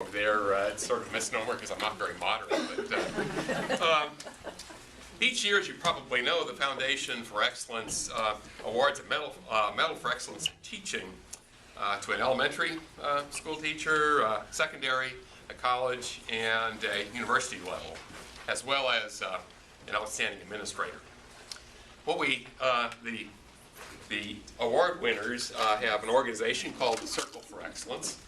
over there. It's sort of a misnomer because I'm not very modern. But each year, as you probably know, the Foundation for Excellence awards a medal for excellence in teaching to an elementary school teacher, secondary, a college, and a university level, as well as an outstanding administrator. What the award winners have an organization called the Circle for Excellence.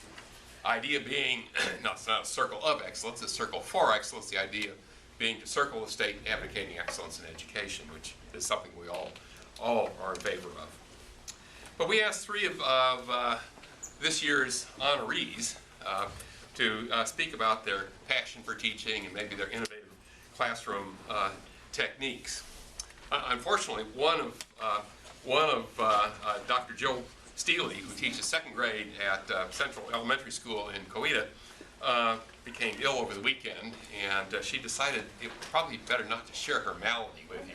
Idea being, no, it's not a circle of excellence, it's a circle for excellence. The idea being to circle the state advocating excellence in education, which is something we all are in favor of. But we asked three of this year's honorees to speak about their passion for teaching and maybe their innovative classroom techniques. Unfortunately, one of Dr. Jill Steele, who teaches second grade at Central Elementary School in Coweta, became ill over the weekend, and she decided it would probably be better not to share her malady with you,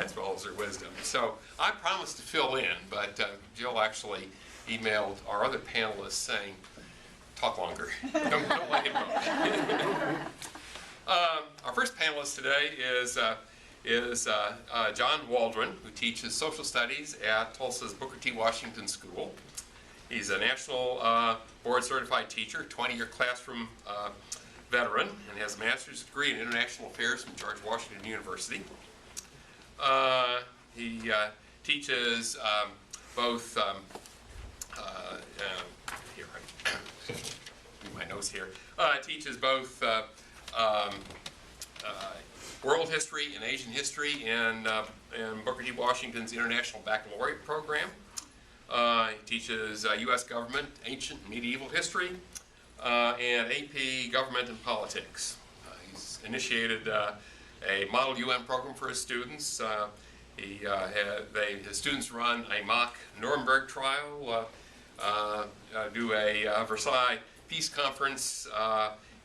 as well as her wisdom. So I promised to fill in, but Jill actually emailed our other panelists saying, talk longer. Don't let him go. Our first panelist today is John Waldron, who teaches social studies at Tulsa's Booker T. Washington School. He's a national board-certified teacher, 20-year classroom veteran, and has a master's degree in international affairs from George Washington University. He teaches both, here, my notes here, teaches both world history and Asian history in Booker T. Washington's International Baccalaureate program. He teaches U.S. government, ancient and medieval history, and AP government and politics. He's initiated a model UN program for his students. His students run a mock Nuremberg trial, do a Versailles peace conference,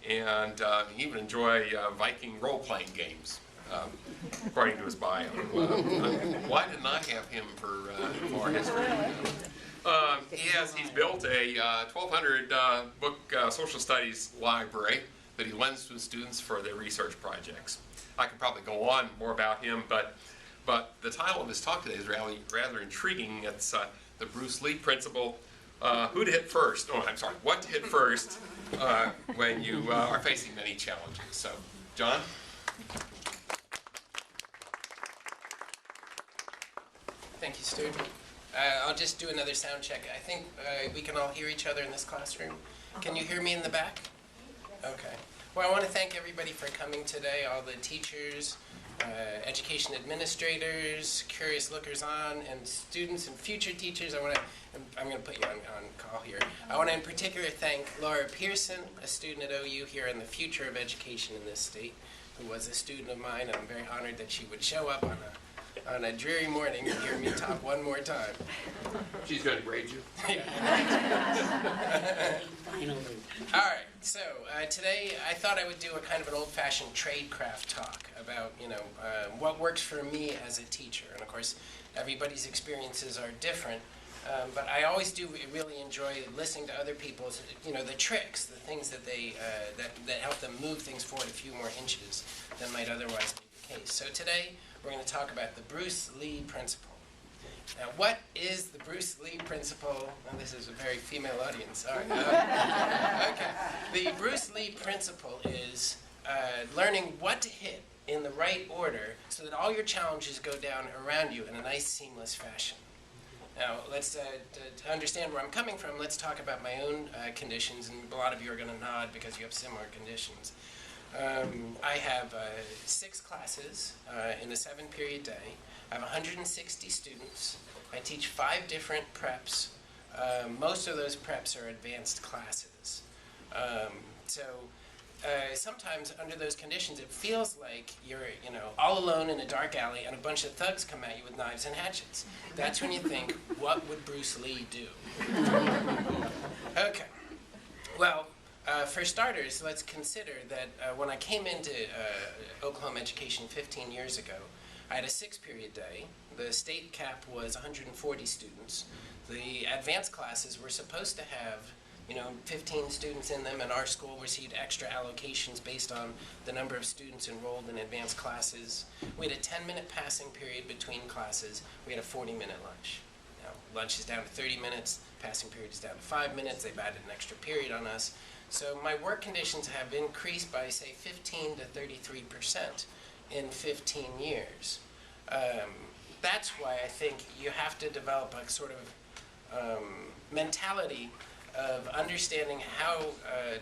and even enjoy Viking role-playing games, according to his bio. Why didn't I have him for history? He's built a 1,200 book social studies library that he lends to his students for their research projects. I could probably go on more about him, but the title of his talk today is rather intriguing. It's the Bruce Lee principle. Who to hit first? Oh, I'm sorry. What to hit first when you are facing many challenges. So, John? Thank you, Stu. I'll just do another sound check. I think we can all hear each other in this classroom. Can you hear me in the back? Okay. Well, I want to thank everybody for coming today, all the teachers, education administrators, curious lookers-on, and students and future teachers. I'm going to put you on call here. I want to in particular thank Laura Pearson, a student at OU here in the future of education in this state, who was a student of mine, and I'm very honored that she would show up on a dreary morning and hear me talk one more time. She's going to grade you. Finally. All right, so today I thought I would do a kind of an old-fashioned tradecraft talk about, what works for me as a teacher. And of course, everybody's experiences are different, but I always do really enjoy listening to other people's, the tricks, the things that they that help them move things forward a few more inches than might otherwise be the case. So today we're going to talk about the Bruce Lee principle. Now, what is the Bruce Lee principle? Well, this is a very female audience. All right. Okay. The Bruce Lee principle is learning what to hit in the right order so that all your challenges go down around you in a nice, seamless fashion. Now, let's to understand where I'm coming from, let's talk about my own conditions, and a lot of you are going to nod because you have similar conditions. I have 6 classes in a 7-period day. I have 160 students. I teach 5 different preps. Most of those preps are advanced classes. Sometimes under those conditions, it feels like you're, all alone in a dark alley and a bunch of thugs come at you with knives and hatchets. That's when you think, what would Bruce Lee do? Okay. Well, for starters, let's consider that when I came into Oklahoma education 15 years ago, I had a 6-period day. The state cap was 140 students. The advanced classes were supposed to have 15 students in them, and our school received extra allocations based on the number of students enrolled in advanced classes. We had a 10-minute passing period between classes. We had a 40-minute lunch. Now, lunch is down to 30 minutes, passing period is down to 5 minutes. They've added an extra period on us. So my work conditions have increased by, say, 15 to 33% in 15 years. That's why I think you have to develop a sort of mentality of understanding how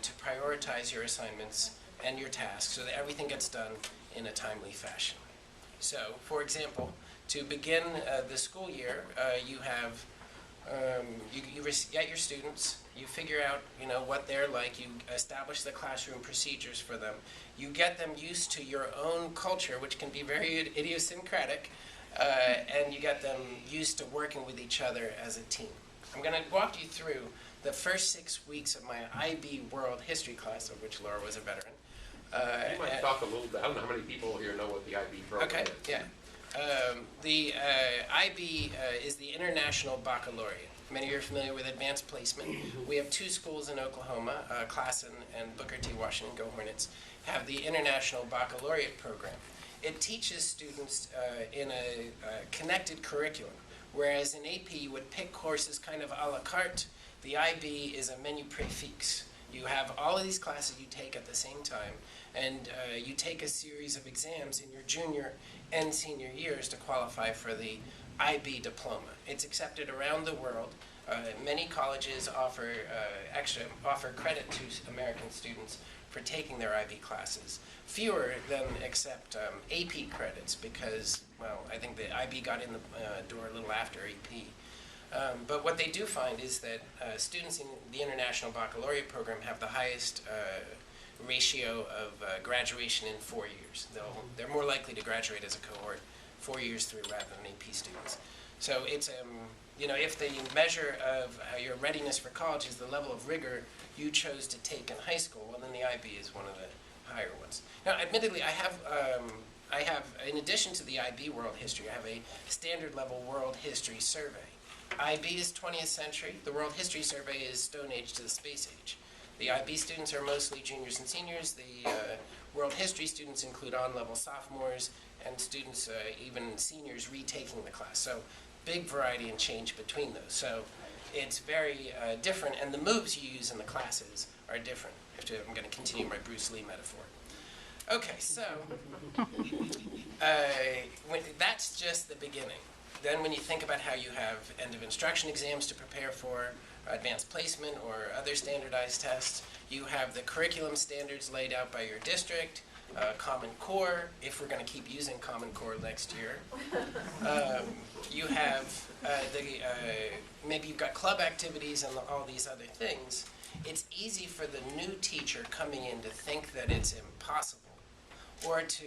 to prioritize your assignments and your tasks so that everything gets done in a timely fashion. So, for example, to begin the school year, you have you get your students, you figure out what they're like, you establish the classroom procedures for them, you get them used to your own culture, which can be very idiosyncratic, and you get them used to working with each other as a team. I'm going to walk you through the first 6 weeks of my IB World History class, of which Laura was a veteran. You might talk a little bit. I don't know how many people here know what the IB program is. Okay, yeah. The IB is the International Baccalaureate. Many of you are familiar with advanced placement. We have 2 schools in Oklahoma, Classen and Booker T. Washington, go Hornets, have the International Baccalaureate program. It teaches students in a connected curriculum, whereas in AP you would pick courses kind of a la carte. The IB is a menu prefix. You have all of these classes you take at the same time, and you take a series of exams in your junior and senior years to qualify for the IB diploma. It's accepted around the world. Many colleges offer credit to American students for taking their IB classes. Fewer than accept AP credits because, well, I think the IB got in the door a little after AP. But what they do find is that students in the International Baccalaureate program have the highest ratio of graduation in 4 years. They're more likely to graduate as a cohort 4 years through rather than AP students. So it's, if the measure of your readiness for college is the level of rigor you chose to take in high school, well, then the IB is one of the higher ones. Now, admittedly, I have, in addition to the IB World History, I have a standard level World History survey. IB is 20th century. The World History Survey is Stone Age to the Space Age. The IB students are mostly juniors and seniors. The World History students include on-level sophomores and students, even seniors, retaking the class. So big variety and change between those. So it's very different, and the moves you use in the classes are different. I'm going to continue my Bruce Lee metaphor. Okay, so that's just the beginning. Then when you think about how you have end of instruction exams to prepare for, advanced placement or other standardized tests, you have the curriculum standards laid out by your district, Common Core, if we're going to keep using Common Core next year. You have maybe you've got club activities and all these other things. It's easy for the new teacher coming in to think that it's impossible or to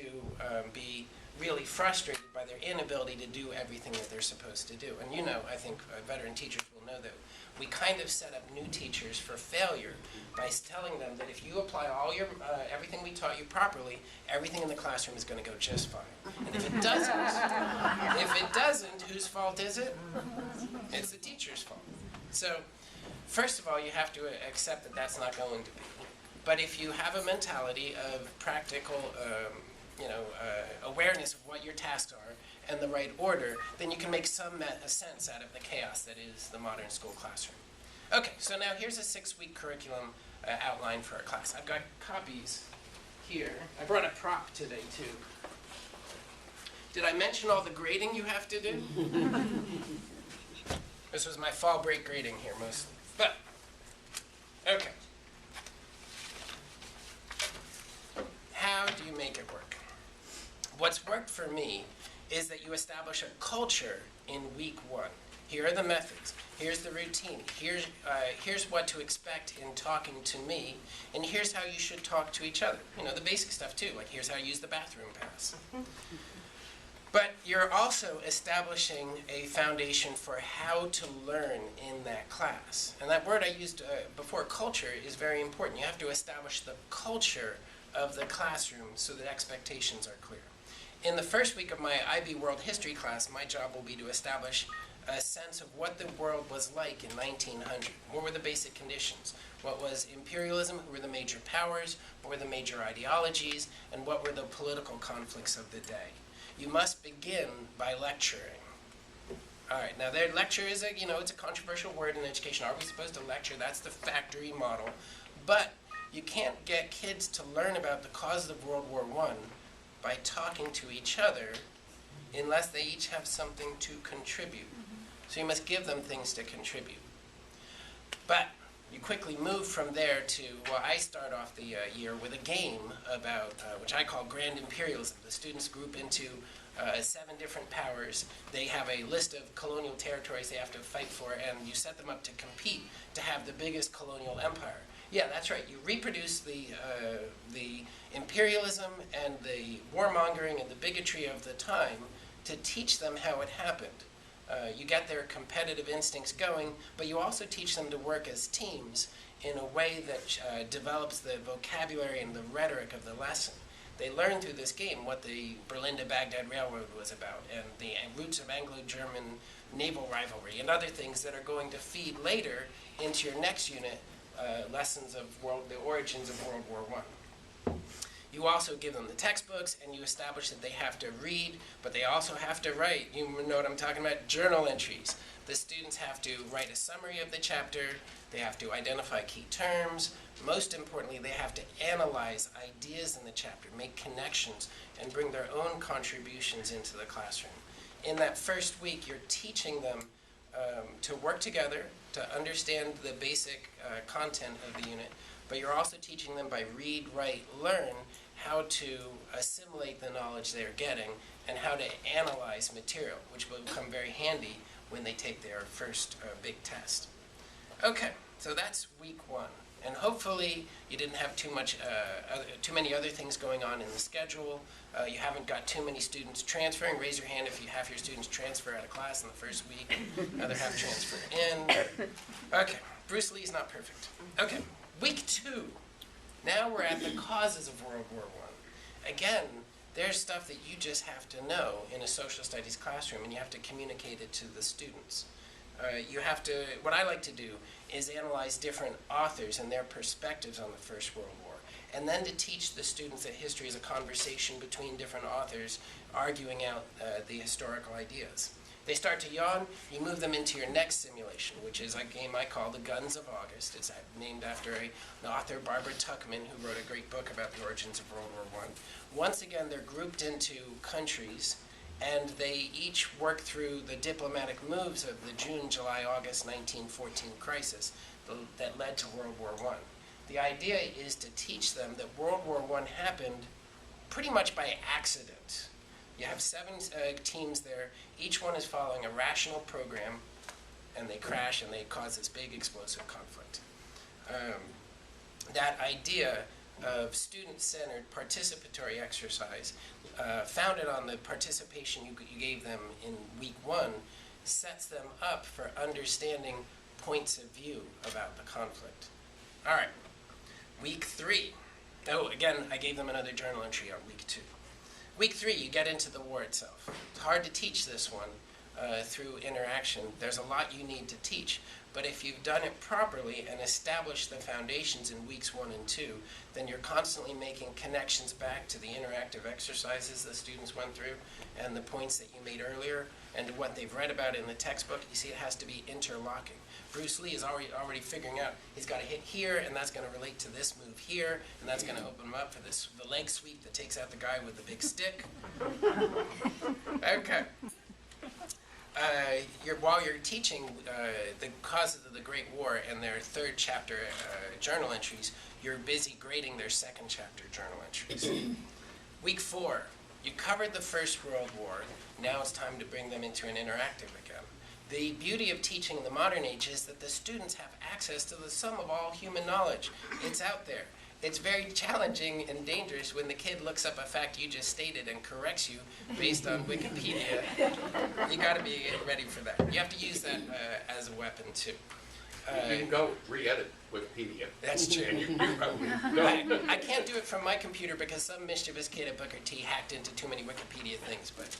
be really frustrated by their inability to do everything that they're supposed to do. And I think veteran teachers will know that we kind of set up new teachers for failure by telling them that if you apply all your everything we taught you properly, everything in the classroom is going to go just fine. And if it doesn't, whose fault is it? It's the teacher's fault. So, first of all, you have to accept that that's not going to be. But if you have a mentality of practical awareness of what your tasks are and the right order, then you can make some sense out of the chaos that is the modern school classroom. Okay, so now here's a 6-week curriculum outline for our class. I've got copies here. I brought a prop today, too. Did I mention all the grading you have to do? This was my fall break grading here, mostly. But, okay. How do you make it work? What's worked for me is that you establish a culture in week 1. Here are the methods. Here's the routine. Here's what to expect in talking to me, and here's how you should talk to each other. The basic stuff too, like here's how you use the bathroom pass. But you're also establishing a foundation for how to learn in that class. And that word I used before, culture, is very important. You have to establish the culture of the classroom so that expectations are clear. In the first week of my IB World History class, my job will be to establish a sense of what the world was like in 1900. What were the basic conditions? What was imperialism? Who were the major powers? What were the major ideologies? And what were the political conflicts of the day? You must begin by lecturing. All right, now their lecture is it's a controversial word in education. Are we supposed to lecture? That's the factory model. But you can't get kids to learn about the causes of World War I by talking to each other unless they each have something to contribute. So you must give them things to contribute. But you quickly move from there to, well, I start off the year with a game about, which I call Grand Imperialism. The students group into 7 different powers. They have a list of colonial territories they have to fight for, and you set them up to compete to have the biggest colonial empire. Yeah, that's right. You reproduce the imperialism and the warmongering and the bigotry of the time to teach them how it happened. You get their competitive instincts going, but you also teach them to work as teams in a way that develops the vocabulary and the rhetoric of the lesson. They learn through this game what the Berlin to Baghdad Railroad was about, and the roots of Anglo-German naval rivalry, and other things that are going to feed later into your next unit, lessons of the origins of World War I. You also give them the textbooks, and you establish that they have to read, but they also have to write. You know what I'm talking about? Journal entries. The students have to write a summary of the chapter. They have to identify key terms. Most importantly, they have to analyze ideas in the chapter, make connections, and bring their own contributions into the classroom. In that first week, you're teaching them to work together, to understand the basic content of the unit, but you're also teaching them by read, write, learn how to assimilate the knowledge they're getting and how to analyze material, which will come very handy when they take their first big test. Okay, so that's week 1. And hopefully you didn't have too many other things going on in the schedule. You haven't got too many students transferring. Raise your hand if you have your students transfer out of class in the first week. Other half transfer in. Okay, Bruce Lee's not perfect. Okay, week 2. Now we're at the causes of World War I. Again, there's stuff that you just have to know in a social studies classroom, and you have to communicate it to the students. You have to, what I like to do is analyze different authors and their perspectives on the First World War, and then to teach the students that history is a conversation between different authors arguing out the historical ideas. They start to yawn, you move them into your next simulation, which is a game I call The Guns of August. It's named after an author, Barbara Tuchman, who wrote a great book about the origins of World War I. Once again, they're grouped into countries, and they each work through the diplomatic moves of the June, July, August 1914 crisis that led to World War I. The idea is to teach them that World War I happened pretty much by accident. You have 7 teams there. Each one is following a rational program, and they crash and they cause this big explosive conflict. That idea of student-centered participatory exercise, founded on the participation you gave them in week 1, sets them up for understanding points of view about the conflict. All right, week 3. Oh, again, I gave them another journal entry on week 2. Week 3, you get into the war itself. It's hard to teach this one through interaction. There's a lot you need to teach, but if you've done it properly and established the foundations in weeks 1 and 2, then you're constantly making connections back to the interactive exercises the students went through and the points that you made earlier and what they've read about in the textbook. You see, it has to be interlocking. Bruce Lee is already figuring out he's got to hit here, and that's going to relate to this move here, and that's going to open him up for the leg sweep that takes out the guy with the big stick. Okay. While you're teaching the causes of the Great War and their 3rd chapter journal entries, you're busy grading their 2nd chapter journal entries. Week 4, you covered the First World War. Now it's time to bring them into an interactive again. The beauty of teaching in the modern age is that the students have access to the sum of all human knowledge. It's out there. It's very challenging and dangerous when the kid looks up a fact you just stated and corrects you based on Wikipedia. You got to be ready for that. You have to use that as a weapon too. You can go re-edit Wikipedia. That's true. And you probably know. I can't do it from my computer because some mischievous kid at Booker T hacked into too many Wikipedia things. But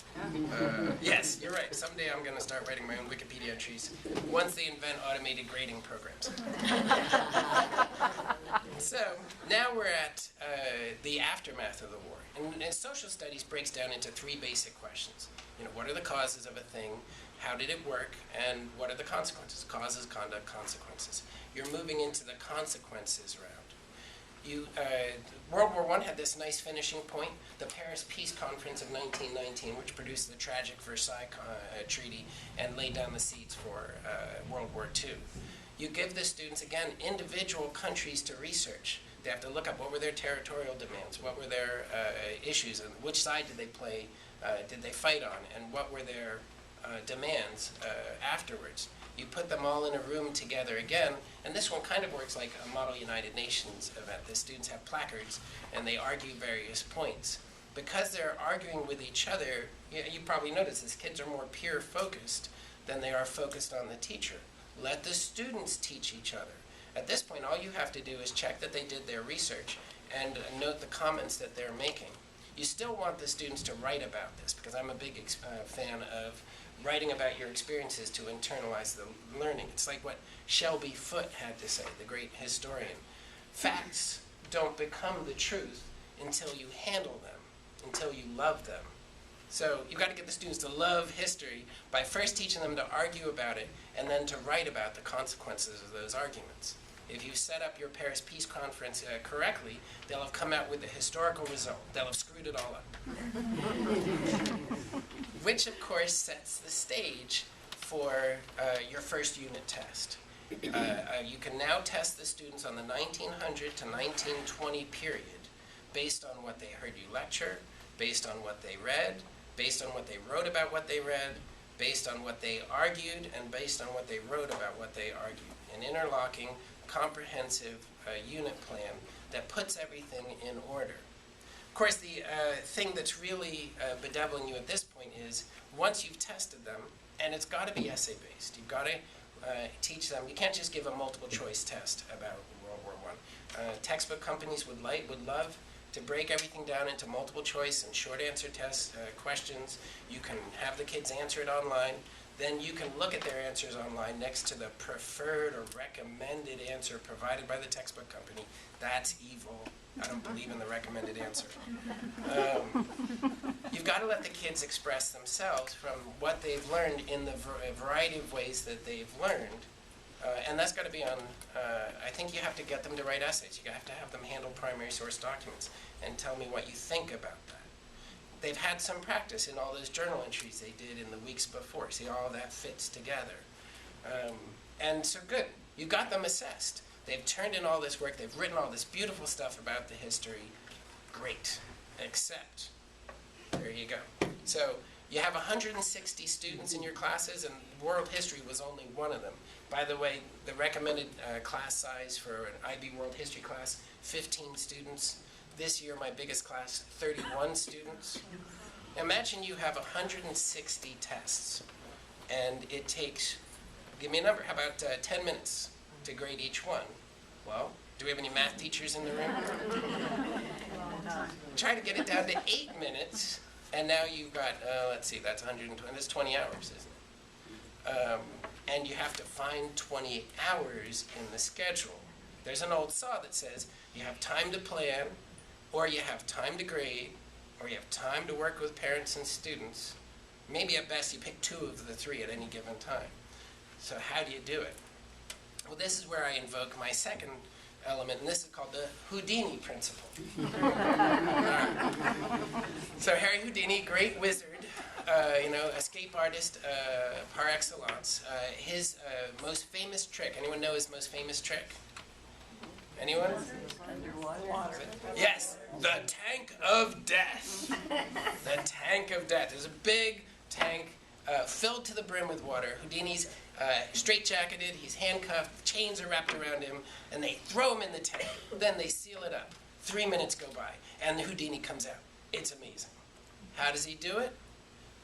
yes, you're right. Someday I'm going to start writing my own Wikipedia entries once they invent automated grading programs. So now we're at the aftermath of the war. And social studies breaks down into three basic questions. What are the causes of a thing? How did it work? And what are the consequences? Causes, conduct, consequences. You're moving into the consequences round. World War I had this nice finishing point, the Paris Peace Conference of 1919, which produced the tragic Versailles Treaty and laid down the seeds for World War II. You give the students, again, individual countries to research. They have to look up what were their territorial demands, what were their issues, and which side did they fight on, and what were their demands afterwards. You put them all in a room together again, and this one kind of works like a Model United Nations event. The students have placards, and they argue various points. Because they're arguing with each other, you probably notice this, kids are more peer-focused than they are focused on the teacher. Let the students teach each other. At this point, all you have to do is check that they did their research and note the comments that they're making. You still want the students to write about this, because I'm a big fan of writing about your experiences to internalize the learning. It's like what Shelby Foote had to say, the great historian. Facts don't become the truth until you handle them, until you love them. So you've got to get the students to love history by first teaching them to argue about it and then to write about the consequences of those arguments. If you set up your Paris Peace Conference correctly, they'll have come out with the historical result. They'll have screwed it all up. Which, of course, sets the stage for your first unit test. You can now test the students on the 1900 to 1920 period based on what they heard you lecture, based on what they read, based on what they wrote about what they read, based on what they argued, and based on what they wrote about what they argued. An interlocking, comprehensive unit plan that puts everything in order. Of course, the thing that's really bedeviling you at this point is once you've tested them, and it's got to be essay-based. You've got to teach them. You can't just give a multiple-choice test about World War I. Textbook companies would love to break everything down into multiple-choice and short-answer test questions. You can have the kids answer it online. Then you can look at their answers online next to the preferred or recommended answer provided by the textbook company. That's evil. I don't believe in the recommended answer. You've got to let the kids express themselves from what they've learned in the variety of ways that they've learned. And that's got to be on, I think you have to get them to write essays. You have to have them handle primary source documents and tell me what you think about that. They've had some practice in all those journal entries they did in the weeks before. See, all that fits together. And so good, you got them assessed. They've turned in all this work, they've written all this beautiful stuff about the history. Great, except, there you go. So you have 160 students in your classes, and world history was only one of them. By the way, the recommended class size for an IB World History class, 15 students. This year, my biggest class, 31 students. Imagine you have 160 tests, and it takes, give me a number, how about 10 minutes to grade each one? Well, do we have any math teachers in the room? Try to get it down to 8 minutes, and now you've got, let's see, that's 120, that's 20 hours, isn't it? And you have to find 20 hours in the schedule. There's an old saw that says you have time to plan, or you have time to grade, or you have time to work with parents and students. Maybe at best you pick 2 of the 3 at any given time. So how do you do it? Well, this is where I invoke my second element, and this is called the Houdini principle. So Harry Houdini, great wizard, escape artist par excellence. His most famous trick, anyone know his most famous trick? Anyone? Underwater. Yes, the tank of death. The tank of death. There's a big tank filled to the brim with water. Houdini's straitjacketed, he's handcuffed, chains are wrapped around him, and they throw him in the tank. Then they seal it up. 3 minutes go by, and the Houdini comes out. It's amazing. How does he do it?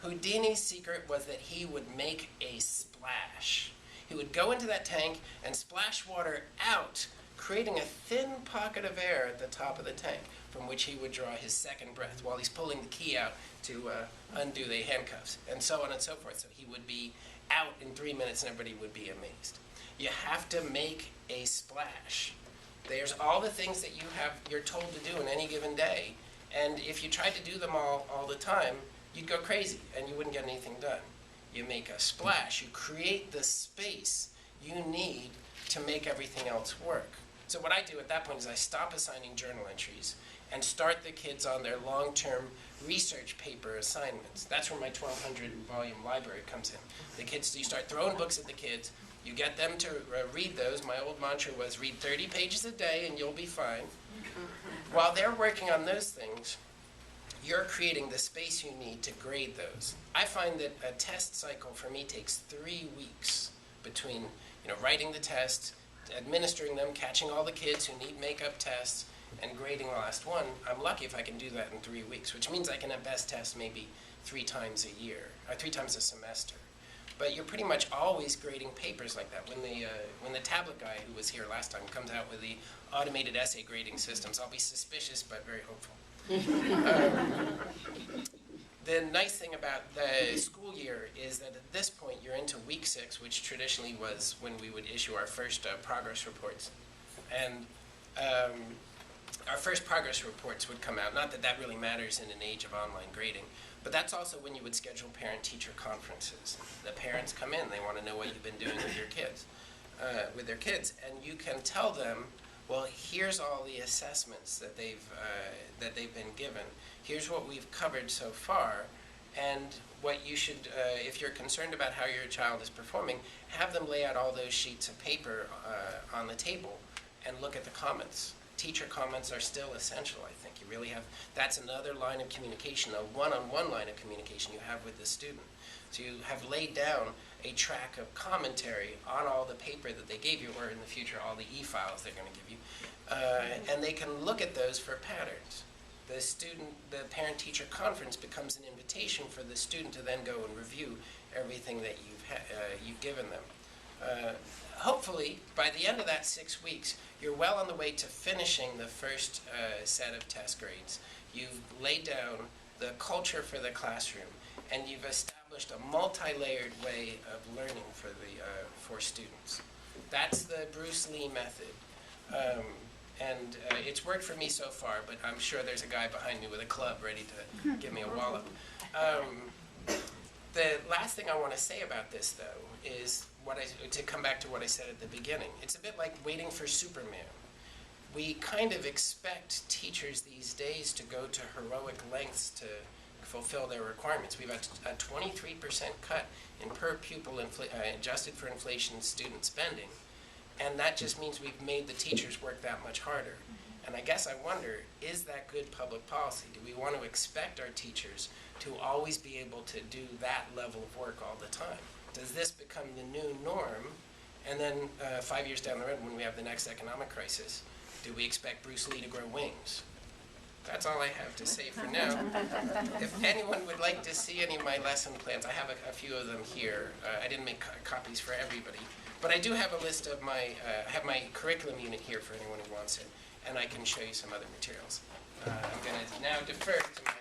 Houdini's secret was that he would make a splash. He would go into that tank and splash water out, creating a thin pocket of air at the top of the tank from which he would draw his second breath while he's pulling the key out to undo the handcuffs, and so on and so forth. So he would be out in 3 minutes and everybody would be amazed. You have to make a splash. There's all the things that you're told to do in any given day, and if you tried to do them all the time, you'd go crazy and you wouldn't get anything done. You make a splash. You create the space you need to make everything else work. So what I do at that point is I stop assigning journal entries and start the kids on their long-term research paper assignments. That's where my 1,200 volume library comes in. The kids, you start throwing books at the kids, you get them to read those. My old mantra was read 30 pages a day and you'll be fine. While they're working on those things, you're creating the space you need to grade those. I find that a test cycle for me takes 3 weeks between writing the tests, administering them, catching all the kids who need makeup tests, and grading the last one. I'm lucky if I can do that in 3 weeks, which means I can at best test maybe 3 times a year, or 3 times a semester. But you're pretty much always grading papers like that. When the tablet guy who was here last time comes out with the automated essay grading systems, I'll be suspicious but very hopeful. The nice thing about the school year is that at this point you're into week 6, which traditionally was when we would issue our first progress reports. And our first progress reports would come out. Not that that really matters in an age of online grading, but that's also when you would schedule parent-teacher conferences. The parents come in, they want to know what you've been doing with your kids, and you can tell them, well, here's all the assessments that they've been given. Here's what we've covered so far, and what you should, if you're concerned about how your child is performing, have them lay out all those sheets of paper on the table and look at the comments. Teacher comments are still essential, I think. You really have, that's another line of communication, a one-on-one line of communication you have with the student. So you have laid down a track of commentary on all the paper that they gave you, or in the future, all the e-files they're going to give you. And they can look at those for patterns. The parent-teacher conference becomes an invitation for the student to then go and review everything that you've given them. Hopefully, by the end of that 6 weeks, you're well on the way to finishing the first set of test grades. You've laid down the culture for the classroom, and you've established a multi-layered way of learning for students. That's the Bruce Lee method. And it's worked for me so far, but I'm sure there's a guy behind me with a club ready to give me a wallop. The last thing I want to say about this, though, is to come back to what I said at the beginning. It's a bit like waiting for Superman. We kind of expect teachers these days to go to heroic lengths to fulfill their requirements. We've had a 23% cut in per pupil adjusted for inflation student spending. And that just means we've made the teachers work that much harder. And I guess I wonder, is that good public policy? Do we want to expect our teachers to always be able to do that level of work all the time? Does this become the new norm? And then 5 years down the road, when we have the next economic crisis, do we expect Bruce Lee to grow wings? That's all I have to say for now. If anyone would like to see any of my lesson plans, I have a few of them here. I didn't make copies for everybody. But I do have a list of have my curriculum unit here for anyone who wants it, and I can show you some other materials. I'm going to now defer to my...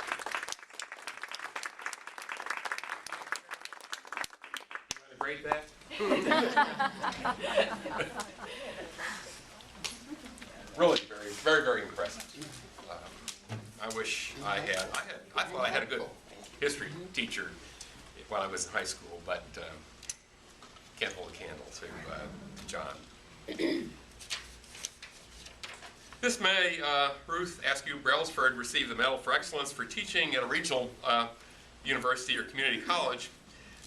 You want to grade that? Really very, very impressive. I wish I thought I had a good history teacher when I was in high school, but can't hold a candle to John. This May, Ruth Askew Brelsford received the Medal for Excellence for teaching at a regional university or community college.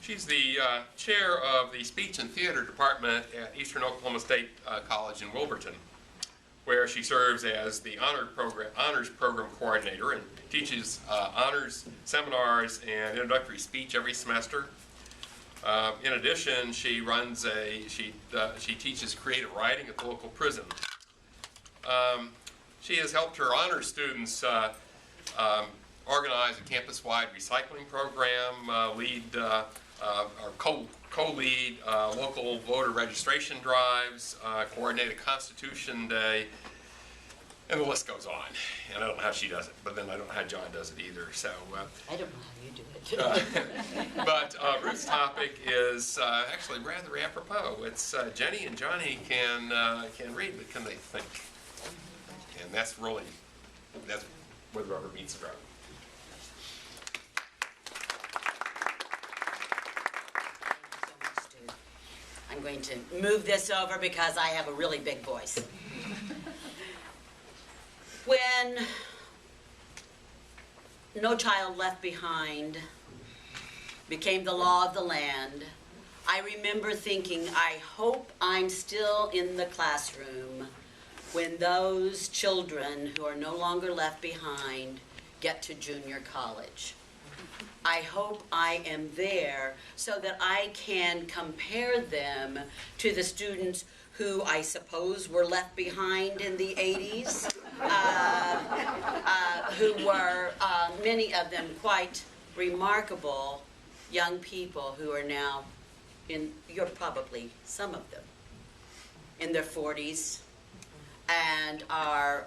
She's the chair of the Speech and Theater Department at Eastern Oklahoma State College in Wilburton, where she serves as the honors program coordinator and teaches honors seminars and introductory speech every semester. In addition, she teaches creative writing at the local prison. She has helped her honors students organize a campus-wide recycling program, lead or co-lead local voter registration drives, coordinate a Constitution Day, and the list goes on. And I don't know how she does it, but then I don't know how John does it either. So, I don't know how you do it. but Ruth's topic is actually rather apropos. It's Jenny and Johnny can read, but can they think? And that's where the rubber meets the road. I'm going to move this over because I have a really big voice. When No Child Left Behind became the law of the land, I remember thinking, I hope I'm still in the classroom when those children who are no longer left behind get to junior college. I hope I am there so that I can compare them to the students who I suppose were left behind in the 80s, who were, many of them, quite remarkable young people who are now you're probably some of them, in their 40s, and are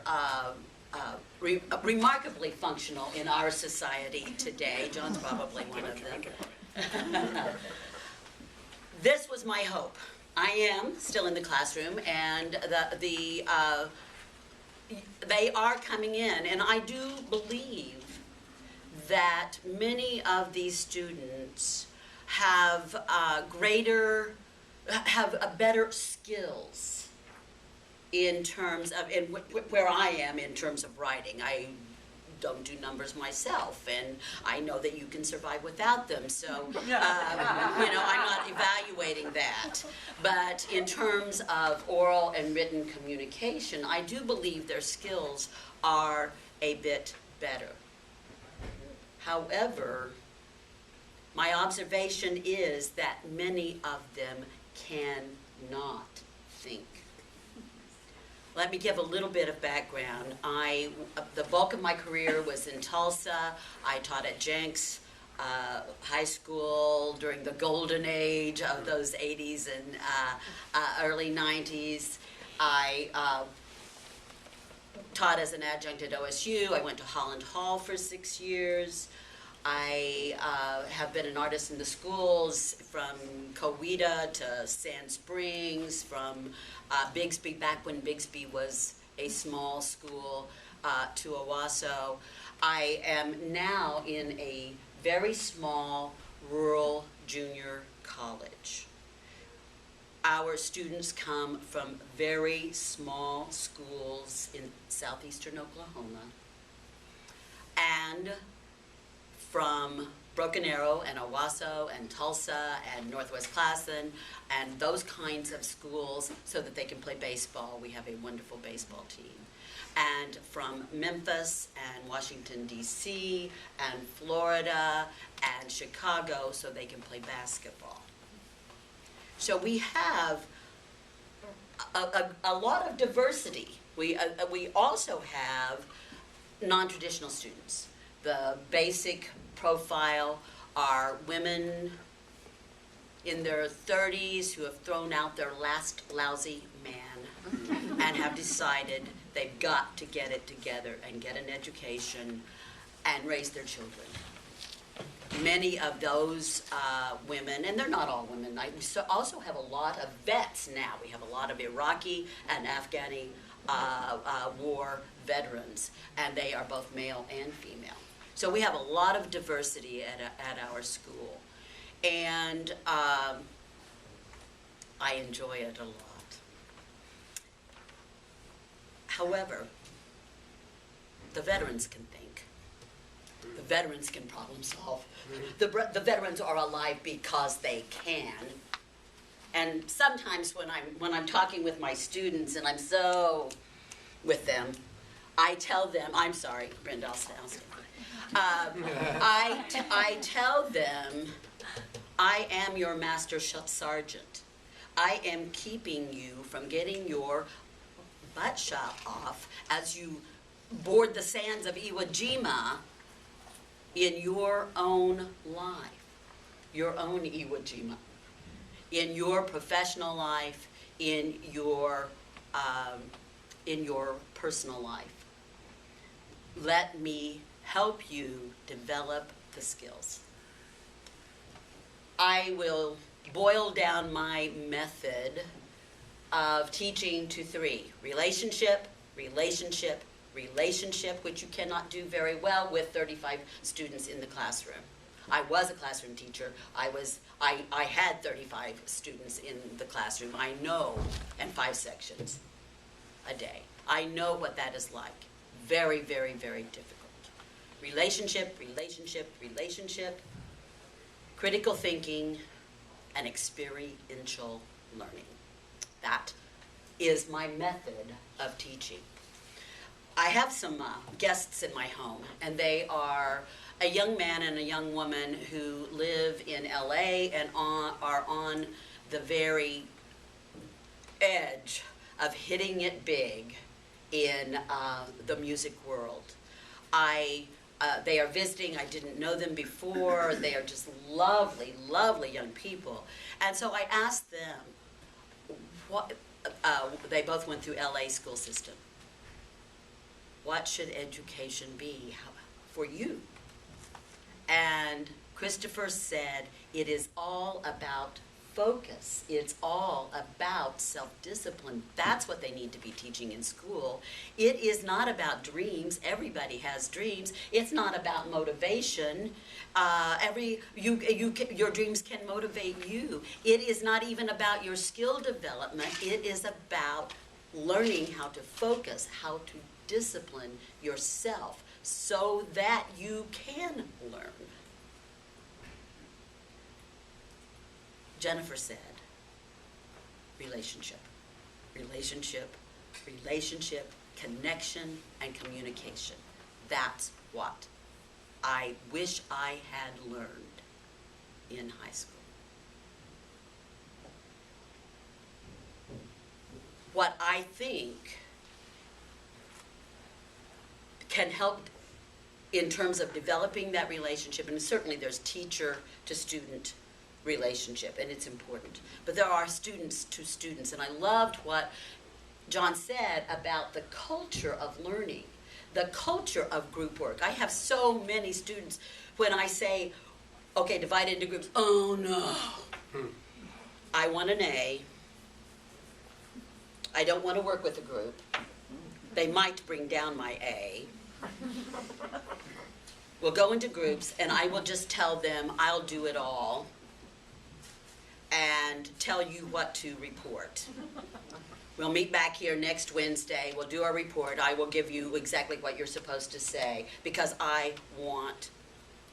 remarkably functional in our society today. John's probably one of them. This was my hope. I am still in the classroom, and they are coming in, and I do believe that many of these students have better skills in terms of, where I am in terms of writing. I don't do numbers myself, and I know that you can survive without them, so, I'm not evaluating that. But in terms of oral and written communication, I do believe their skills are a bit better. However, my observation is that many of them cannot think. Let me give a little bit of background. The bulk of my career was in Tulsa. I taught at Jenks High School during the golden age of those 80s and early 90s. I taught as an adjunct at OSU. I went to Holland Hall for 6 years. I have been an artist in the schools from Coweta to Sand Springs, from Bixby, back when Bixby was a small school, to Owasso. I am now in a very small rural junior college. Our students come from very small schools in southeastern Oklahoma and from Broken Arrow and Owasso and Tulsa and Northwest Classen and those kinds of schools so that they can play baseball. We have a wonderful baseball team. And from Memphis and Washington, D.C. and Florida and Chicago so they can play basketball. So we have a lot of diversity. We also have non-traditional students. The basic profile are women in their 30s who have thrown out their last lousy man and have decided they've got to get it together and get an education and raise their children. Many of those women, and they're not all women, we also have a lot of vets now. We have a lot of Iraqi and Afghani war veterans, and they are both male and female. So we have a lot of diversity at our school, and I enjoy it a lot. However, the veterans can think. The veterans can problem solve. The veterans are alive because they can. And sometimes when I'm talking with my students and I'm so with them, I tell them, I'm sorry, Brenda, I'll ask I tell them, I am your master sergeant. I am keeping you from getting your butt shot off as you board the sands of Iwo Jima in your own life. your own Iwo Jima, in your professional life, in your personal life. Let me help you develop the skills. I will boil down my method of teaching to 3: relationship, relationship, relationship, which you cannot do very well with 35 students in the classroom. I was a classroom teacher. I had 35 students in the classroom. I know, and 5 sections a day. I know what that is like. Very, very, very difficult. Relationship, relationship, relationship, critical thinking, and experiential learning. That is my method of teaching. I have some guests in my home, and they are a young man and a young woman who live in LA and are on the very edge of hitting it big in the music world. They are visiting. I didn't know them before. They are just lovely, lovely young people. And so I asked them, they both went through LA school system. What should education be for you? And Christopher said, it is all about focus. It's all about self-discipline. That's what they need to be teaching in school. It is not about dreams. Everybody has dreams. It's not about motivation. Your dreams can motivate you. It is not even about your skill development. It is about learning how to focus, how to discipline yourself so that you can learn. Jennifer said, relationship, relationship, relationship, connection, and communication. That's what I wish I had learned in high school. What I think can help in terms of developing that relationship, and certainly there's teacher to student relationship, and it's important. But there are students to students, and I loved what John said about the culture of learning, the culture of group work. I have so many students when I say, okay, divide into groups, oh no, I want an A. I don't want to work with a group. They might bring down my A. We'll go into groups, and I will just tell them I'll do it all and tell you what to report. We'll meet back here next Wednesday. We'll do our report. I will give you exactly what you're supposed to say because I want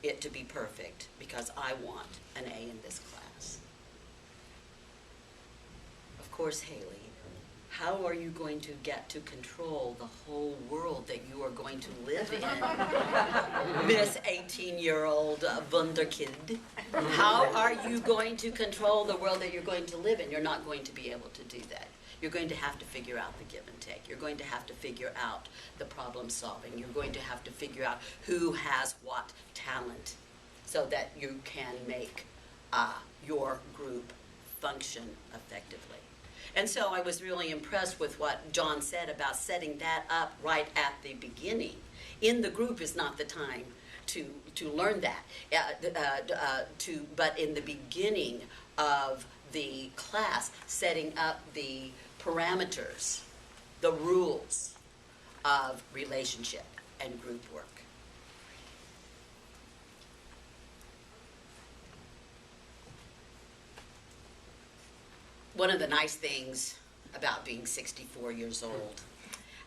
it to be perfect, because I want an A in this class. Of course, Haley, how are you going to get to control the whole world that you are going to live in, Miss 18-year-old Wunderkind? How are you going to control the world that you're going to live in? You're not going to be able to do that. You're going to have to figure out the give and take. You're going to have to figure out the problem solving. You're going to have to figure out who has what talent so that you can make your group function effectively. And so I was really impressed with what John said about setting that up right at the beginning. In the group is not the time to learn that, but in the beginning of the class, setting up the parameters, the rules of relationship and group work. One of the nice things about being 64 years old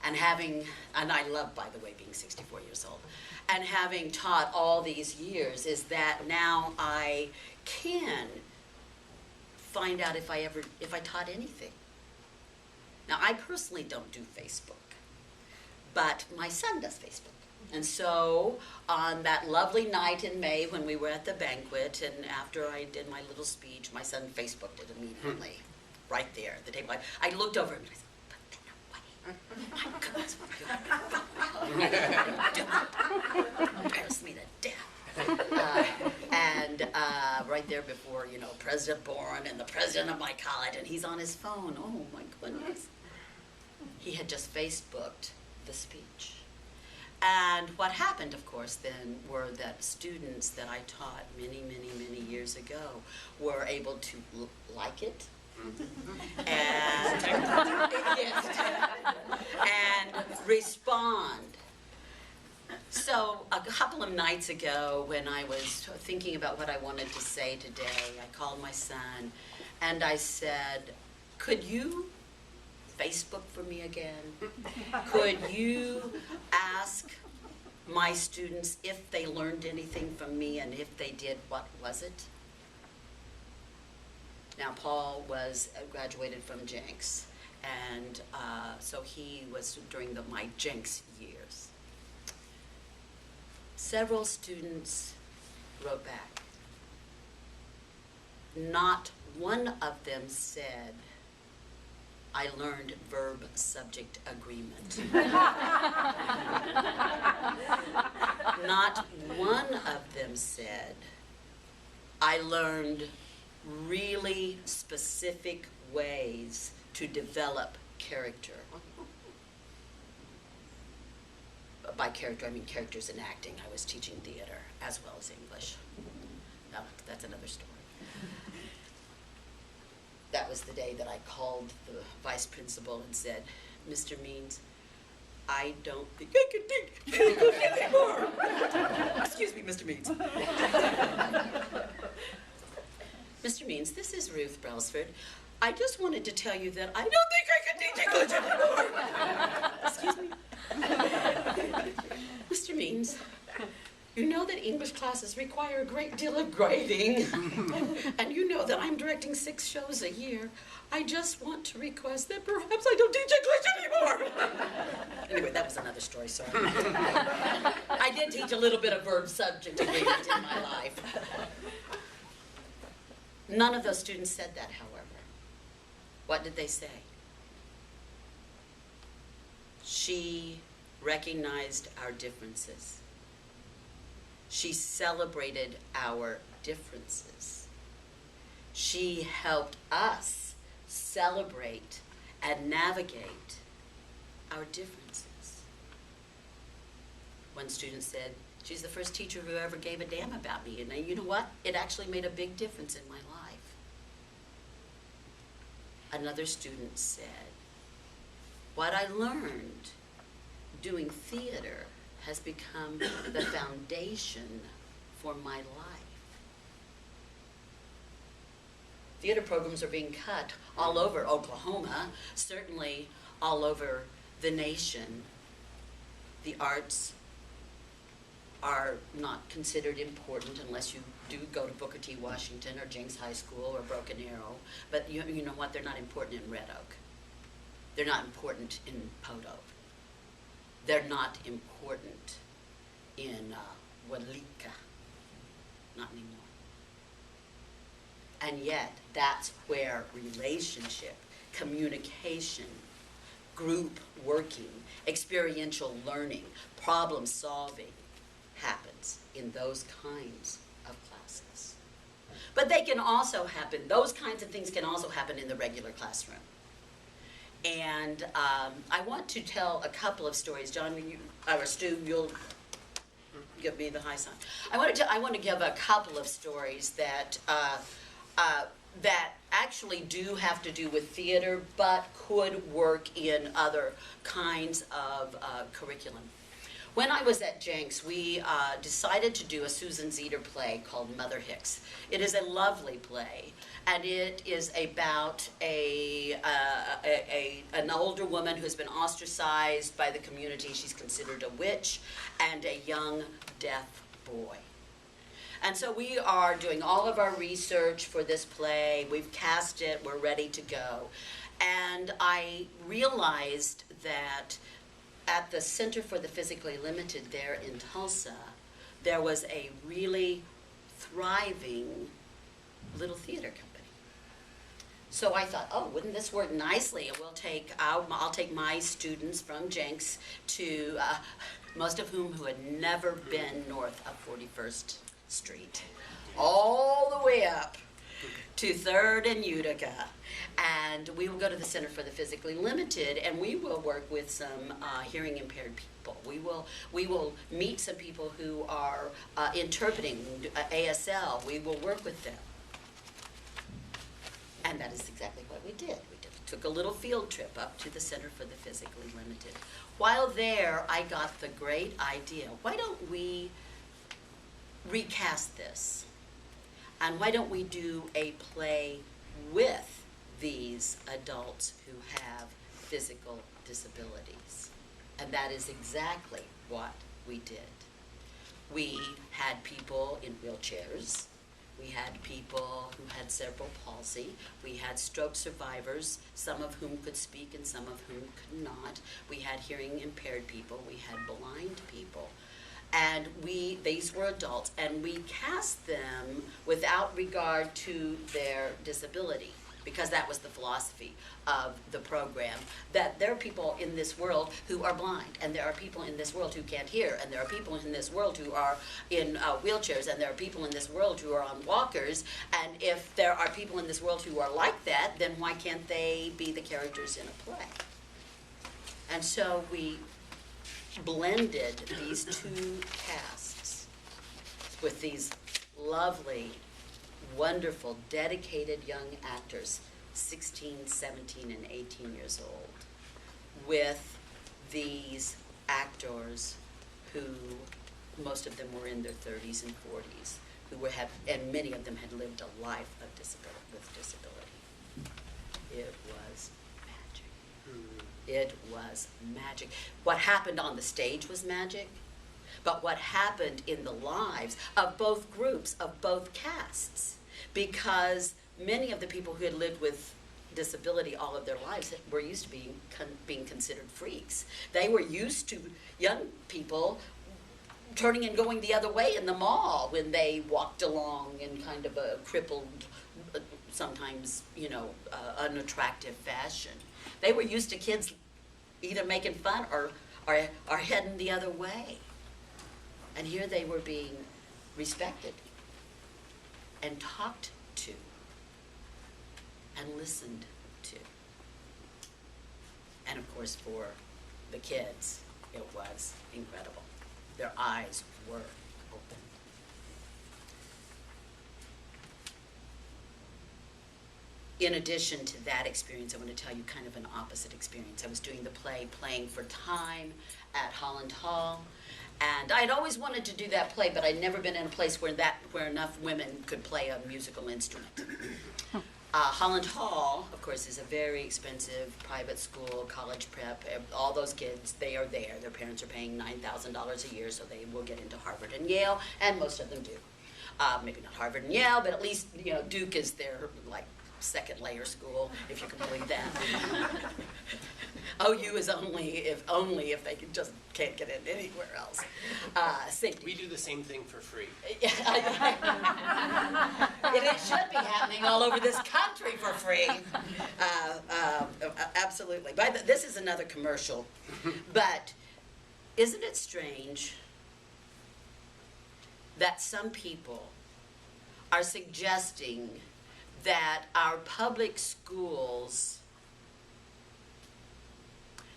and I love, by the way, being 64 years old, and having taught all these years is that now I can find out if I taught anything. Now, I personally don't do Facebook, but my son does Facebook. And so on that lovely night in May when we were at the banquet, and after I did my little speech, my son Facebooked it immediately. Right there at the table. I looked over him and I said, but no way. My goodness, what are you doing? Embarrassed me to death. Right there before President Bourne and the president of my college, and he's on his phone. Oh my goodness. He had just Facebooked the speech. And what happened, of course, then were that students that I taught many, many, many years ago were able to like it. And, and respond. So a couple of nights ago, when I was thinking about what I wanted to say today, I called my son and I said, could you Facebook for me again? Could you ask my students if they learned anything from me, and if they did, what was it? Now, Paul was graduated from Jenks, and so he was during my Jenks years. Several students wrote back. Not one of them said, I learned verb-subject agreement. Not one of them said, I learned really specific ways to develop character. By character, I mean characters in acting. I was teaching theater as well as English. No, that's another story. That was the day that I called the vice principal and said, Mr. Means, I don't think I can take English anymore. Excuse me, Mr. Means. Mr. Means, this is Ruth Brelsford. I just wanted to tell you that I don't think I can teach English anymore. Excuse me. Mr. Means, you know that English classes require a great deal of grading, and you know that I'm directing 6 shows a year. I just want to request that perhaps I don't teach English anymore. Anyway, that was another story, sorry. I did teach a little bit of verb-subject agreement in my life. None of those students said that, however. What did they say? She recognized our differences. She celebrated our differences. She helped us celebrate and navigate our differences. One student said, she's the first teacher who ever gave a damn about me. And you know what? It actually made a big difference in my life. Another student said, what I learned doing theater has become the foundation for my life. Theater programs are being cut all over Oklahoma, certainly all over the nation. The arts are not considered important unless you do go to Booker T. Washington or Jenks High School or Broken Arrow. But you know what? They're not important in Red Oak. They're not important in Poto. They're not important in Walika. Not anymore. And yet, that's where relationship, communication, group working, experiential learning, problem solving happens in those kinds of classes. But they can also happen, those kinds of things can also happen in the regular classroom. And I want to tell a couple of stories. John, or Stu, you'll give me the high sign. I want to give a couple of stories that that actually do have to do with theater, but could work in other kinds of curriculum. When I was at Jenks, we decided to do a Susan Zeder play called Mother Hicks. It is a lovely play, and it is about an older woman who's been ostracized by the community. She's considered a witch, and a young deaf boy. And so we are doing all of our research for this play. We've cast it. We're ready to go. And I realized that at the Center for the Physically Limited there in Tulsa, there was a really thriving little theater company. So I thought, oh, wouldn't this work nicely? And I'll take my students from Jenks to, most of whom who had never been north of 41st Street, all the way up to 3rd and Utica, and we will go to the Center for the Physically Limited, and we will work with some hearing impaired people. We will meet some people who are interpreting ASL. We will work with them. And that is exactly what we did. Took a little field trip up to the Center for the Physically Limited. While there, I got the great idea, why don't we recast this? And why don't we do a play with these adults who have physical disabilities? And that is exactly what we did. We had people in wheelchairs. We had people who had cerebral palsy. We had stroke survivors, some of whom could speak and some of whom could not. We had hearing impaired people. We had blind people. And these were adults, and we cast them without regard to their disability, because that was the philosophy of the program, that there are people in this world who are blind, and there are people in this world who can't hear, and there are people in this world who are in wheelchairs, and there are people in this world who are on walkers, and if there are people in this world who are like that, then why can't they be the characters in a play? And so we blended these two casts with these lovely, wonderful, dedicated young actors, 16, 17, and 18 years old, with these actors who, most of them were in their 30s and 40s, and many of them had lived a life of disability. It was magic. It was magic. What happened on the stage was magic, but what happened in the lives of both groups, of both casts, because many of the people who had lived with disability all of their lives were used to being considered freaks. They were used to young people turning and going the other way in the mall when they walked along in kind of a crippled, sometimes, unattractive fashion. They were used to kids either making fun or heading the other way. And here they were being respected and talked to and listened to. And of course, for the kids, it was incredible. Their eyes were open. In addition to that experience, I want to tell you kind of an opposite experience. I was doing the play Playing for Time at Holland Hall, and I'd always wanted to do that play, but I'd never been in a place where enough women could play a musical instrument. Holland Hall, of course, is a very expensive private school, college prep. All those kids, they are there. Their parents are paying $9,000 a year, so they will get into Harvard and Yale, and most of them do. Maybe not Harvard and Yale, but at least, Duke is their, second layer school, if you can believe that. OU is only if they can't get in anywhere else. Safety. We do the same thing for free. It should be happening all over this country for free. Absolutely. This is another commercial, but isn't it strange that some people are suggesting that our public schools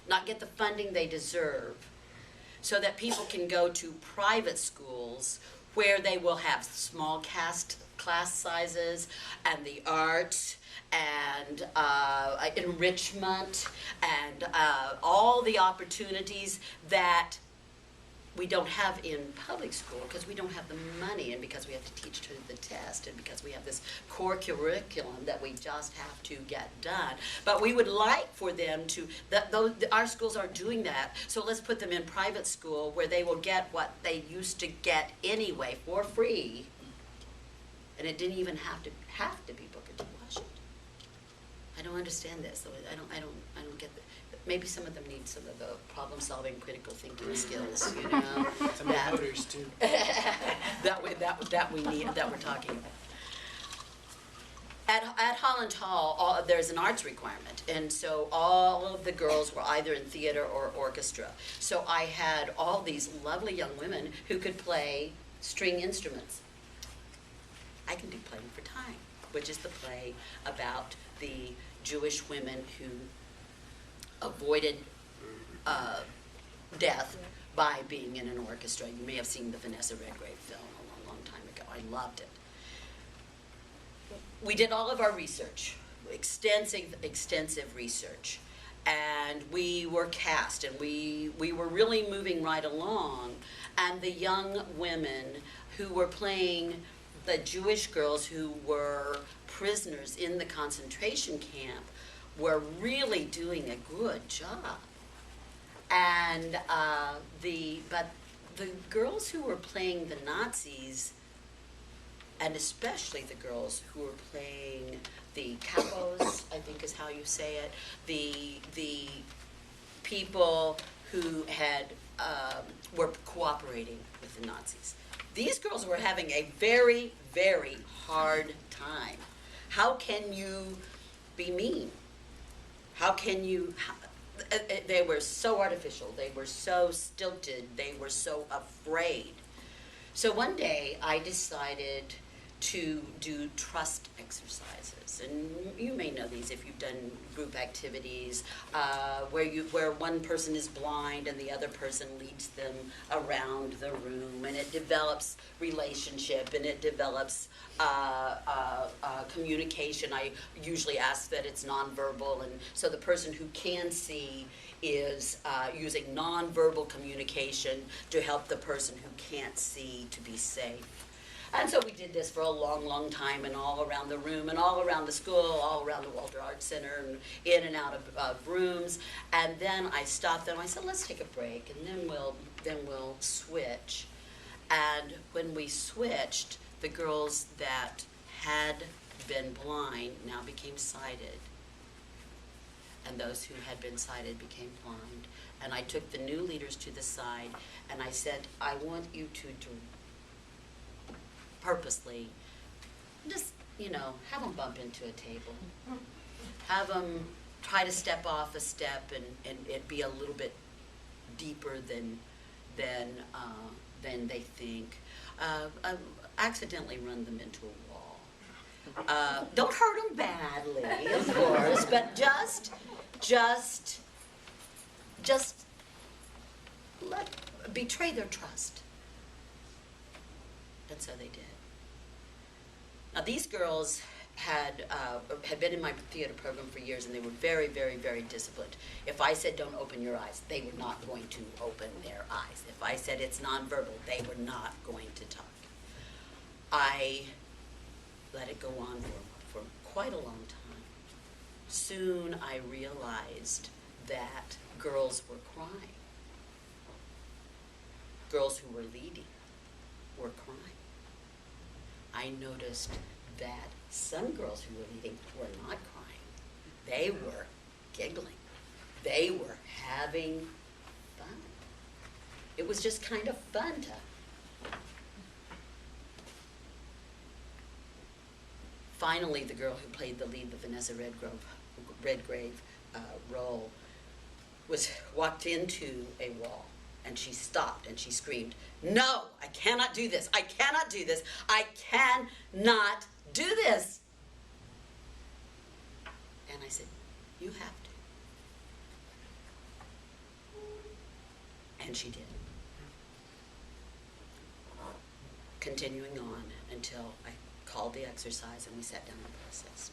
not get the funding they deserve so that people can go to private schools where they will have small class sizes and the arts and enrichment and all the opportunities that we don't have in public school because we don't have the money and because we have to teach to the test and because we have this core curriculum that we just have to get done. But we would like for them to, our schools are doing that, so let's put them in private school where they will get what they used to get anyway for free. And it didn't even have to be Booker T. Washington. I don't understand this. I don't get the. Maybe some of them need some of the problem-solving, critical thinking skills, Some of the voters too. that we need, that we're talking about. At Holland Hall, there's an arts requirement, and so all of the girls were either in theater or orchestra. So I had all these lovely young women who could play string instruments. I can do Playing for Time. which is the play about the Jewish women who avoided death by being in an orchestra. You may have seen the Vanessa Redgrave film a long, long time ago. I loved it. We did all of our research, extensive research, and we were cast, and we were really moving right along, and the young women who were playing the Jewish girls who were prisoners in the concentration camp were really doing a good job. And but the girls who were playing the Nazis, and especially the girls who were playing the capos, I think is how you say it, the people who had were cooperating with the Nazis. These girls were having a very, very hard time. How can you be mean? How can you? They were so artificial. They were so stilted. They were so afraid. So one day I decided to do trust exercises, and you may know these if you've done group activities where one person is blind and the other person leads them around the room, and it develops relationship and it develops communication. I usually ask that it's nonverbal, and so the person who can see is using nonverbal communication to help the person who can't see to be safe. And so we did this for a long, long time, and all around the room, and all around the school, all around the Waldron Art Center, and in and out of rooms. And then I stopped them. I said, let's take a break, and then we'll switch. And when we switched, the girls that had been blind now became sighted, and those who had been sighted became blind. And I took the new leaders to the side, and I said, I want you to purposely just, have them bump into a table. Have them try to step off a step and it be a little bit deeper than they think. Accidentally run them into a wall. Don't hurt them badly, of course, but just betray their trust. And so they did. Now these girls had been in my theater program for years, and they were very, very, very disciplined. If I said don't open your eyes, they were not going to open their eyes. If I said it's nonverbal, they were not going to talk. I let it go on for quite a long time. Soon I realized that girls were crying. Girls who were leading were crying. I noticed that some girls who were leading were not crying. They were giggling. They were having fun. It was just kind of fun to... Finally, the girl who played the lead, the Vanessa Redgrave role, walked into a wall. And she stopped and she screamed, "No, I cannot do this. I cannot do this. I cannot do this." And I said, "You have to." And she did. Continuing on until I called the exercise and we sat down and processed.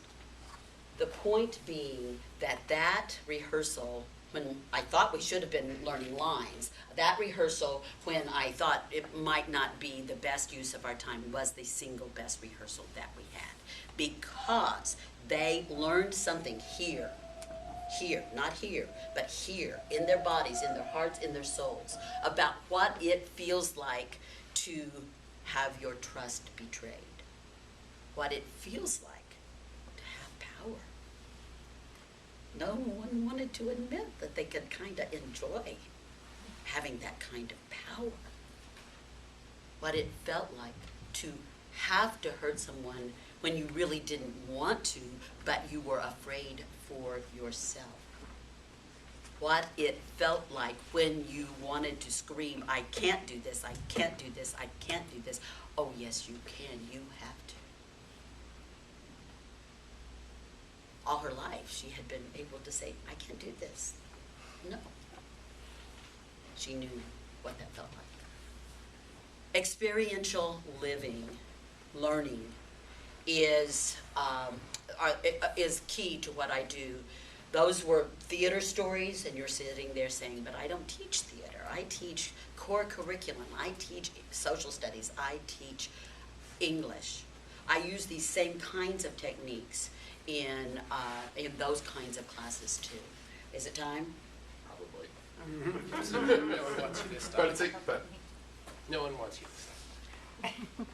The point being that rehearsal, when I thought we should have been learning lines, that rehearsal, when I thought it might not be the best use of our time, was the single best rehearsal that we had. Because they learned something here, not here, but here, in their bodies, in their hearts, in their souls, about what it feels like to have your trust betrayed. What it feels like to have power. No one wanted to admit that they could kind of enjoy having that kind of power. What it felt like to have to hurt someone when you really didn't want to, but you were afraid for yourself. What it felt like when you wanted to scream, "I can't do this, I can't do this, I can't do this." Oh yes, you can, you have to. all her life, she had been able to say, I can't do this. No. She knew what that felt like. Experiential living, learning, is key to what I do. Those were theater stories, and you're sitting there saying, but I don't teach theater. I teach core curriculum. I teach social studies. I teach English. I use these same kinds of techniques in those kinds of classes too. Is it time? Probably. No one wants you to stop. But No one wants you to stop.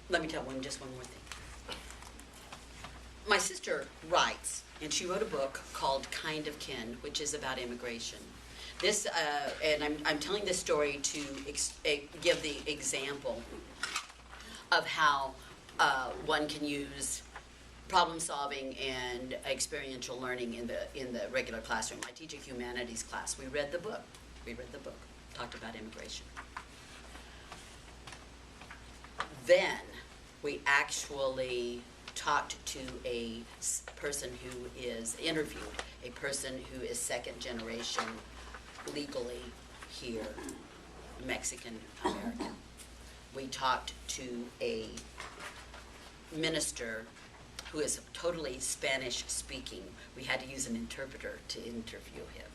Let me tell just one more thing. My sister writes, and she wrote a book called Kind of Kin, which is about immigration. This, and I'm telling this story to give the example of how one can use problem solving and experiential learning in the regular classroom. I teach a humanities class. We read the book. Talked about immigration. Then we actually talked to a person who is interviewed, a person who is second generation legally here, Mexican American. We talked to a minister who is totally Spanish speaking. We had to use an interpreter to interview him.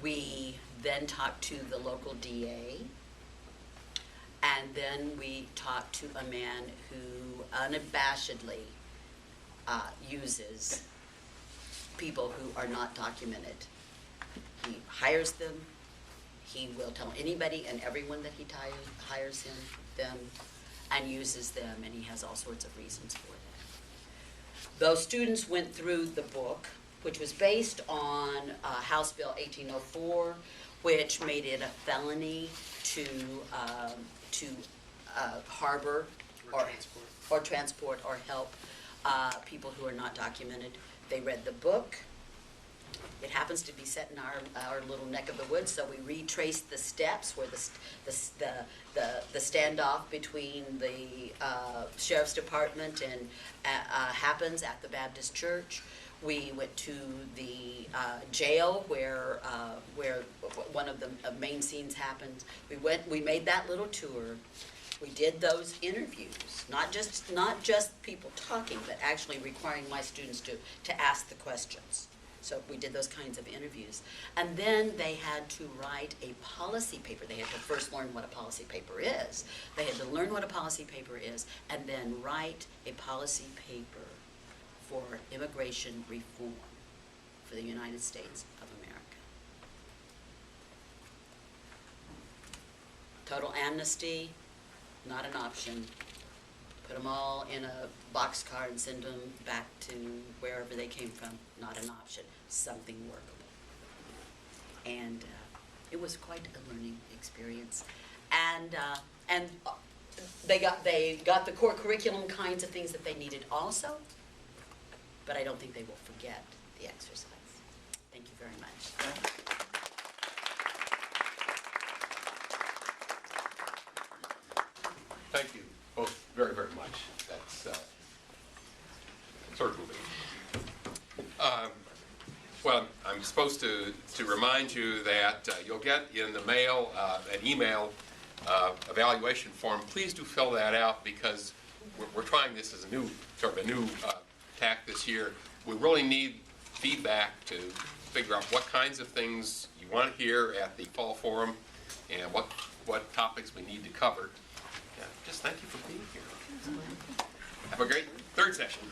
We then talked to the local DA, and then we talked to a man who unabashedly uses people who are not documented. He hires them. He will tell anybody and everyone that he hires them and uses them, and he has all sorts of reasons for that. Those students went through the book, which was based on House Bill 1804, which made it a felony to harbor or transport or help people who are not documented. They read the book. It happens to be set in our little neck of the woods, so we retraced the steps where the standoff between the sheriff's department and happens at the Baptist church. We went to the jail where one of the main scenes happens. We made that little tour. We did those interviews, not just people talking, but actually requiring my students to ask the questions. So we did those kinds of interviews. And then they had to write a policy paper. They had to first learn what a policy paper is. They had to learn what a policy paper is and then write a policy paper for immigration reform for the United States of America. Total amnesty, not an option. Put them all in a boxcar and send them back to wherever they came from, not an option. Something workable. And it was quite a learning experience. And they got the core curriculum kinds of things that they needed also, but I don't think they will forget the exercise. Thank you very much. thank you both very, very much. That's sort of moving. Well, I'm supposed to remind you that you'll get in the mail an email evaluation form. Please do fill that out because we're trying this as a new tack this year. We really need feedback to figure out what kinds of things you want to hear at the fall forum and what topics we need to cover. Yeah, just thank you for being here. Have a great third session.